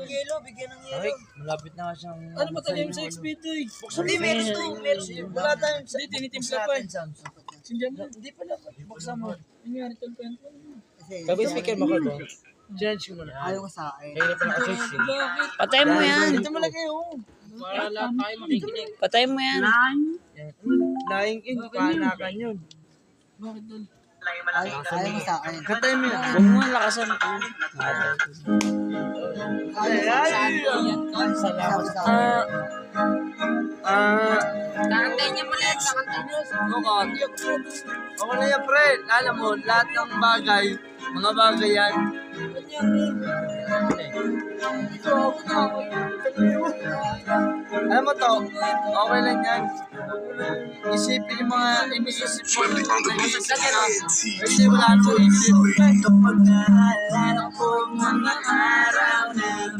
ng yelo, bigyan ng yelo. Ay, malapit na nga siyang... Ano ba tayo sa XP to eh? Hindi, meron to. Wala tayong... Hindi, tinitimpla pa eh. Sindihan mo. Hindi pala, buksan mo. Nangyari tol pa yan. Sabi speaker mo ko doon. Change ko muna. Ayaw ko sa akin. Kaya na pala ka-change eh. Bakit? Patay mo yan. Ito mo lang kayo. Para lahat tayo makikinig. Patay mo yan. Lying in, panakan yun. Bakit tol? Ayaw mo sa akin. Katay mo yun. Huwag mo lakasan. Salamat sa akin. Kakantay niya mo lang. Kakantay niyo. Ako na yan, pre. Alam mo, lahat ng bagay, mga bagay yan. Alam mo to, okay lang yan. Isipin yung mga iniisip mo. Kasi wala nang isip. Kapag naalala ko mga araw na